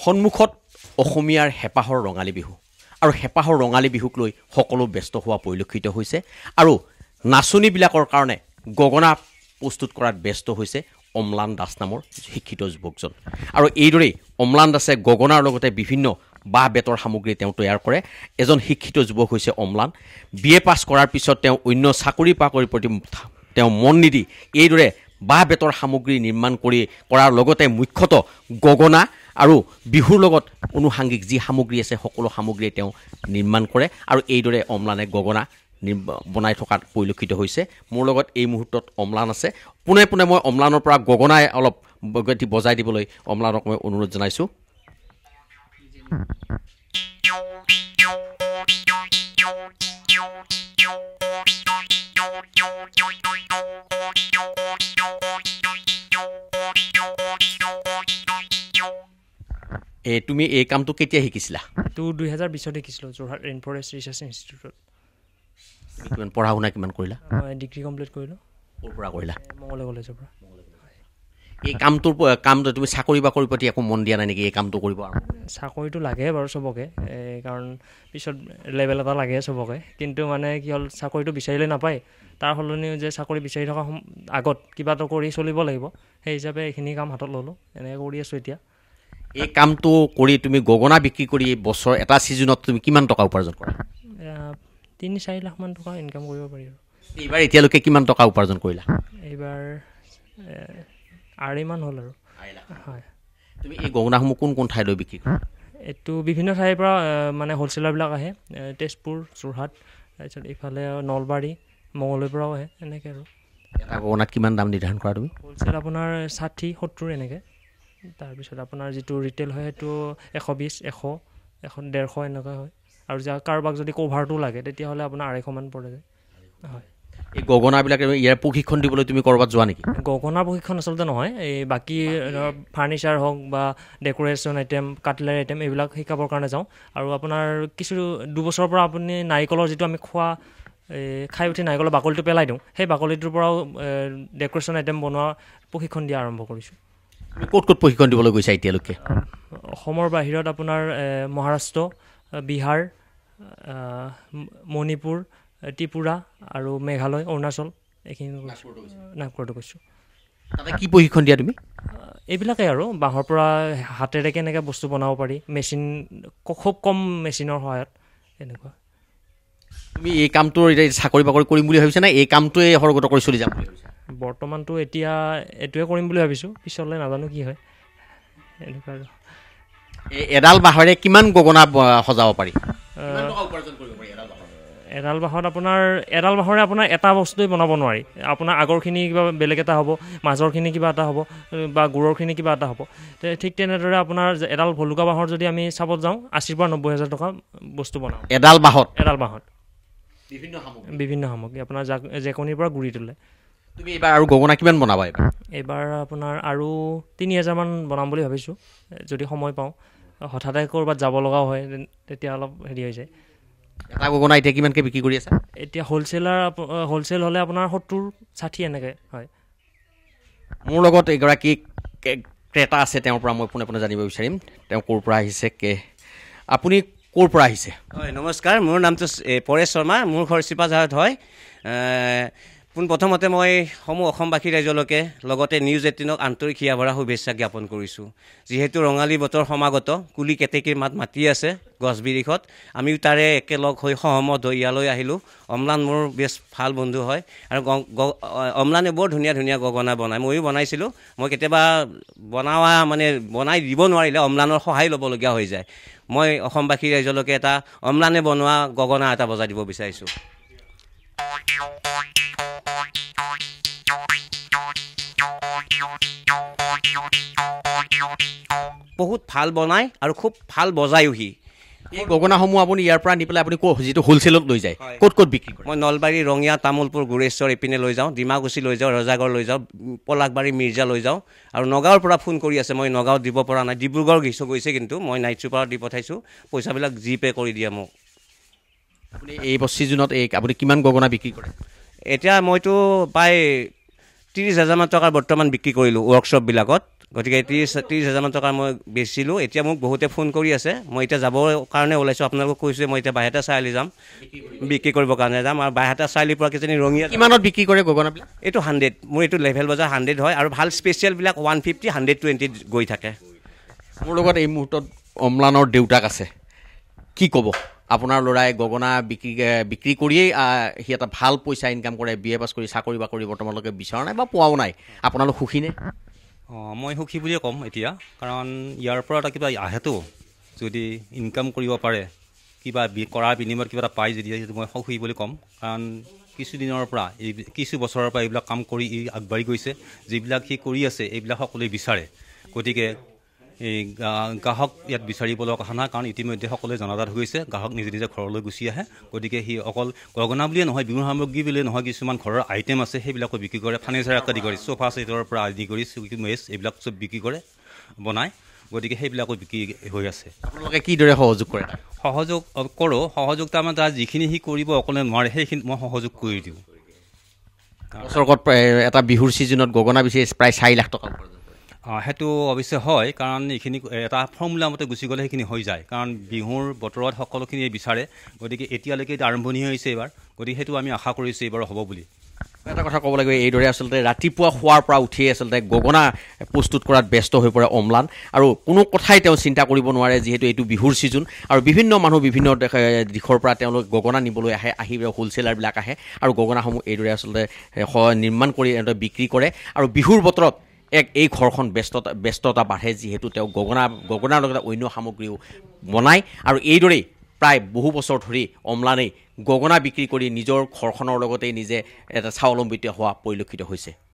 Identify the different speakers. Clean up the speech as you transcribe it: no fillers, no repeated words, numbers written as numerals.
Speaker 1: সন্মুখত অসমীয়াৰ হেপাহৰ ৰঙালী বিহু আৰু হেপাহৰ ৰঙালী বিহুক লৈ সকলো ব্যস্ত হোৱা পৰিলক্ষিত হৈছে আৰু নাচনীবিলাকৰ কাৰণে গগনা প্ৰস্তুত কৰাত ব্যস্ত হৈছে অম্লান দাস নামৰ শিক্ষিত যুৱকজন আৰু এইদৰেই অম্লান দাসে গগনাৰ লগতে বিভিন্ন বাঁহ বেতৰ সামগ্ৰী তেওঁ তৈয়াৰ কৰে এজন শিক্ষিত যুৱক হৈছে অম্লান BA পাছ কৰাৰ পিছত তেওঁ অন্য চাকৰি পাকৰিৰ প্ৰতি তেওঁ মন নিদি এইদৰে বাঁহ বেতৰ সামগ্ৰী নিৰ্মাণ কৰাৰ লগতে মুখ্যতঃ গগনা আৰু বিহুৰ লগত অনুষাংগিক যি সামগ্ৰী আছে সকলো সামগ্ৰী তেওঁ নিৰ্মাণ কৰে আৰু এইদৰে অম্লানে গগনা বনাই থকাত পৰিলক্ষিত হৈছে মোৰ লগত এই মুহূৰ্তত অম্লান আছে পুনে পুনে মই অম্লানৰ পৰা গগনাই অলপ বজাই দিবলৈ অম্লানক মই অনুৰোধ জনাইছোঁ তুমি এই কামটো কেতিয়া শিকিছিলা
Speaker 2: তো 2020 শিকিছিলো যোৰহাট ৰেইন ফৰেষ্ট ৰিচাৰ্চ ইনষ্টিটিউটত
Speaker 1: কিমান পঢ়া শুনা কিমান কৰিলা
Speaker 2: মই ডিগ্ৰী কমপ্লিট কৰিলো
Speaker 1: ক'ৰ পৰা কৰিলা
Speaker 2: মঙ্গলদৈ কলেজৰ পৰা
Speaker 1: এই কামটো তুমি চাকৰি বাকৰিৰ প্ৰতি একো মন দিয়া নাই নেকি এই কামটো কৰিব আৰু
Speaker 2: চাকৰিটো লাগে বাৰু চবকে কাৰণ পিছত লেভেল এটা লাগে চবকে কিন্তু মানে কি হ'ল চাকৰিটো বিচাৰিলে নাপায় তাৰ সলনিও যে চাকৰি বিচাৰি থকা আগত কিবা এটা কৰি চলিব লাগিব সেই হিচাপে এইখিনি কাম হাতত ল'লোঁ এনেকৈ কৰি আছোঁ এতিয়া
Speaker 1: এই কামটো কৰি তুমি গগনা বিক্ৰী কৰি বছৰ এটা ছিজনত তুমি কিমান টকা উপাৰ্জন কৰা
Speaker 2: 3-4 লাখ মান টকা ইনকাম কৰিব পাৰি আৰু
Speaker 1: এইবাৰ এতিয়ালৈকে কিমান টকা উপাৰ্জন কৰিলা
Speaker 2: এইবাৰ আঢ়ৈমান হ'ল আৰু হয়
Speaker 1: তুমি এই গগনাসমূহ কোন ঠাইলৈ বিক্ৰী কৰা
Speaker 2: এইটো বিভিন্ন ঠাইৰ পৰা মানে হ'লচেলাৰবিলাক আহে তেজপুৰ যোৰহাট তাৰপিছত ইফালে নলবাৰী মঙলদৈৰ পৰাও আহে এনেকৈ আৰু
Speaker 1: এটা গগনাত কিমান দাম নিৰ্ধাৰণ কৰা তুমি
Speaker 2: হ'লচেল আপোনাৰ 60-70 এনেকৈ তাৰপিছত আপোনাৰ যিটো ৰিটেইল হয় সেইটো 120 100 150 এনেকুৱা হয় আৰু কাৰোবাক যদি কভাৰটো লাগে তেতিয়াহ'লে আপোনাৰ 250 মান পৰে যায় হয়
Speaker 1: এই গগনাবিলাক ইয়াৰ প্ৰশিক্ষণ দিবলৈ তুমি ক'ৰবাত যোৱা নেকি
Speaker 2: গগনা প্ৰশিক্ষণ আচলতে নহয় এই বাকী ফাৰ্নিচাৰ হওক বা ডেক'ৰেশ্যন আইটেম কাটলাৰী আইটেম এইবিলাক শিকাবৰ কাৰণে যাওঁ আৰু আপোনাৰ কিছু 2 বছৰৰ পৰা আপুনি নাৰিকলৰ যিটো আমি খোৱা খাই উঠি নাৰিকলৰ বাকলিটো পেলাই দিওঁ সেই বাকলিটোৰ পৰাও ডেক'ৰেশ্যন আইটেম বনোৱা প্ৰশিক্ষণ দিয়া আৰম্ভ কৰিছোঁ
Speaker 1: তুমি ক'ত প্ৰশিক্ষণ দিবলৈ গৈছা এতিয়ালৈকে
Speaker 2: অসমৰ বাহিৰত আপোনাৰ মহাৰাষ্ট্ৰ বিহাৰ মণিপুৰ ত্ৰিপুৰা আৰু মেঘালয় অৰুণাচল এইখিনি নাগপুৰতো গৈছোঁ
Speaker 1: তাতে কি প্ৰশিক্ষণ দিয়া তুমি
Speaker 2: এইবিলাকেই আৰু বাঁহৰ পৰা হাতেৰে কেনেকৈ বস্তু বনাব পাৰি মেচিন খুব কম মেচিনৰ সহায়ত এনেকুৱা
Speaker 1: তুমি এই কামটো এতিয়া চাকৰি বাকৰি কৰিম বুলি ভাবিছা নে এই কামটোৱে সৰগত কৰি চলি যাম বুলি ভাবিছা
Speaker 2: বৰ্তমানটো এতিয়া এইটোৱে কৰিম বুলি ভাবিছোঁ পিছলৈ নাজানো কি হয় এনেকুৱা আৰু
Speaker 1: এডাল বাঁহৰে কিমান গগনা সজাব পাৰি
Speaker 2: এডাল বাঁহত এডাল বাঁহৰে আপোনাৰ এটা বস্তুৱে বনাব নোৱাৰি আপোনাৰ আগৰখিনি কিবা বেলেগ এটা হ'ব মাজৰখিনি কিবা এটা হ'ব বা গুড়ৰখিনি কিবা এটা হ'ব ঠিক তেনেদৰে আপোনাৰ এডাল ভলুকা বাঁহৰ যদি আমি চাব যাওঁ 80,000 পৰা 90,000 টকা বস্তু বনাওঁ এডাল বাঁহত বিভিন্ন সামগ্ৰী আপোনাৰ জেকনিৰ পৰা গুড়ি তোলে
Speaker 1: তুমি এইবাৰ আৰু গগনা কিমান বনাবা
Speaker 2: এইবাৰ আপোনাৰ আৰু 3,000 মান বনাম বুলি ভাবিছোঁ যদি সময় পাওঁ হঠাতে ক'ৰবাত যাব লগাও হয় তেতিয়া অলপ হেৰি হৈ যায়
Speaker 1: এটা গগনা এতিয়া কিমানকৈ বিক্ৰী কৰি আছা
Speaker 2: এতিয়া হ'লচেল হ'লে আপোনাৰ 70-60 এনেকৈ হয়
Speaker 1: মোৰ লগত এগৰাকী ক্ৰেতা আছে তেওঁৰ পৰা মই পোনে পোনে জানিব বিচাৰিম তেওঁ ক'ৰ পৰা আহিছে আপুনি ক'ৰ পৰা আহিছে
Speaker 3: হয় নমস্কাৰ মোৰ নামটো পৰেশ শৰ্মা মোৰ ঘৰ চিপাঝাৰত হয় পোনপ্ৰথমতে মই সমূহ অসমবাসী ৰাইজলৈকে লগতে নিউজ 18ক আন্তৰিক হিয়া ভৰা শুভেচ্ছা জ্ঞাপন কৰিছোঁ যিহেতু ৰঙালী বতৰ সমাগত কুলি কেতেকীৰ মাত মাতি আছে গছ বিৰিখত আমিও তাৰে একেলগ হৈ সহমত হৈ ইয়ালৈ আহিলোঁ অম্লান মোৰ বেছ ভাল বন্ধু হয় আৰু অম্লানে বৰ ধুনীয়া ধুনীয়া গগনা বনায় ময়ো বনাইছিলোঁ মই কেতিয়াবা বনাই দিব নোৱাৰিলে অম্লানৰ সহায় ল'বলগীয়া হৈ যায় মই অসমবাসী ৰাইজলৈকে এটা অম্লানে বনোৱা গগনা এটা বজাই দিব বিচাৰিছোঁ বহুত ভাল বনায় আৰু খুব ভাল বজায়ো সি
Speaker 1: এই গগনাসমূহ আপুনি ইয়াৰ পৰা নি পেলাই আপুনি যিটো হ'লচেলত লৈ যায় ক'ত বিক্ৰী কৰে
Speaker 3: মই নলবাৰী ৰঙিয়া তামোলপুৰ গুৰেশ্বৰ এইপিনে লৈ যাওঁ ডিমাকুচি লৈ যাওঁ ৰজাগড় লৈ যাওঁ পলাকবাৰী মিৰ্জা লৈ যাওঁ আৰু নগাঁৱৰ পৰা ফোন কৰি আছে মই নগাঁৱত দিব পৰা নাই ডিব্ৰুগড় গৈছে কিন্তু মই নাইট চুপাৰত দি পঠাইছোঁ পইচাবিলাক জিপে' কৰি দিয়ে মোক
Speaker 1: আপুনি এই ছিজনত আপুনি কিমান গগনা বিক্ৰী কৰে
Speaker 3: এতিয়া মইতো প্ৰায় 30,000 মান টকাৰ বৰ্তমান বিক্ৰী কৰিলোঁ ৱৰ্কশ্বপবিলাকত গতিকে 30,000 টকাৰ মই বেচিলোঁ। এতিয়া মোক বহুতে ফোন কৰি আছে, মই এতিয়া যাবৰ কাৰণে ওলাইছোঁ। আপোনালোকক কৈছোঁ মই এতিয়া বাইহাটা চাৰিআলি যাম, বিক্ৰী কৰিবৰ কাৰণে যাম। আৰু বাইহাটা চাৰিআলিৰ পৰা কিজানি ৰঙিয়া
Speaker 1: কিমানত বিক্ৰী কৰে গগনাবিলাক?
Speaker 3: এইটো 100, মোৰ এইটো লেভেল বজাৰ 100 হয়, আৰু ভাল স্পেচিয়েলবিলাক 150, 120 গৈ থাকে।
Speaker 1: মোৰ লগত এই মুহূৰ্তত অম্লানৰ দেউতাক আছে, কি ক'ব? আপোনাৰ ল'ৰাই গগনা বিক্ৰী কৰিয়েই সি এটা ভাল পইচা ইনকাম কৰে, BA পাছ কৰি চাকৰি বাকৰি বৰ্তমানলৈকে বিচৰা নাই বা পোৱাও নাই। আপোনালোক সুখীনে?
Speaker 4: মই সুখী বুলিয়ে ক'ম এতিয়া, কাৰণ ইয়াৰ পৰা এটা কিবা আহেতো, যদি ইনকাম কৰিব পাৰে, কিবা কৰাৰ বিনিময়ত কিবা এটা পায় যদি মই সুখী বুলি ক'ম। কাৰণ কিছুদিনৰ পৰা কিছু বছৰৰ পৰা এইবিলাক কাম কৰি আগবাঢ়ি গৈছে। যিবিলাক সি কৰি আছে এইবিলাক সকলোৱে বিচাৰে। গতিকে এই গ্ৰাহক ইয়াত বিচাৰিবলৈ কথা নাই, কাৰণ ইতিমধ্যে সকলোৱে জনাজাত হৈছে। গ্ৰাহক নিজে নিজে ঘৰলৈ গুচি আহে। গতিকে সি অকল গগনা বুলিয়ে নহয়, বিহুৰ সামগ্ৰী বুলিয়ে নহয়, কিছুমান ঘৰৰ আইটেম আছে সেইবিলাকো বিক্ৰী কৰে। ফাৰ্নিচাৰ আদি কৰি চোফা ছেটৰ পৰা আদি কৰি চকী মেজ এইবিলাক চব বিক্ৰী কৰে, বনায়। গতিকে সেইবিলাকো বিক্ৰী হৈ আছে।
Speaker 1: আপোনালোকে কিদৰে সহযোগ কৰে?
Speaker 4: সহযোগ কৰোঁ। সহযোগ তাৰমানে তাৰ যিখিনি সি কৰিব অকলে নোৱাৰে সেইখিনি মই সহযোগ কৰি দিওঁ।
Speaker 1: বছৰকত এটা বিহুৰ ছিজনত গগনা বেছি প্ৰায় 4 লাখ টকা।
Speaker 4: সেইটো অৱশ্যে হয়, কাৰণ এইখিনি এটা ফৰ্মুলা মতে গুচি গ'লে সেইখিনি হৈ যায়। কাৰণ বিহুৰ বতৰত সকলোখিনিয়ে বিচাৰে। গতিকে এতিয়ালৈকে আৰম্ভণি হৈছে এইবাৰ। গতিকে সেইটো আমি আশা কৰিছোঁ এইবাৰ হ'ব বুলি।
Speaker 1: এটা কথা ক'ব লাগিব, এইদৰে আচলতে ৰাতিপুৱা শোৱাৰ পৰা উঠিয়ে আচলতে গগনা প্ৰস্তুত কৰাত ব্যস্ত হৈ পৰে অম্লান। আৰু কোনো কথাই তেওঁ চিন্তা কৰিব নোৱাৰে, যিহেতু এইটো বিহুৰ ছিজন আৰু বিভিন্ন মানুহ বিভিন্ন দিশৰ পৰা তেওঁলোক গগনা নিবলৈ আহি হোলচেলাৰবিলাক আহে আৰু গগনাসমূহ এইদৰে আচলতে নিৰ্মাণ কৰি বিক্ৰী কৰে। আৰু বিহুৰ বতৰত এই ঘৰখন ব্যস্ততা বাঢ়ে, যিহেতু তেওঁ গগনাৰ লগতে অন্য সামগ্ৰীও বনায়। আৰু এইদৰেই প্ৰায় বহু বছৰ ধৰি অম্লানেই গগনা বিক্ৰী কৰি নিজৰ ঘৰখনৰ লগতে নিজে এটা স্বাৱলম্বিত হোৱা পৰিলক্ষিত হৈছে।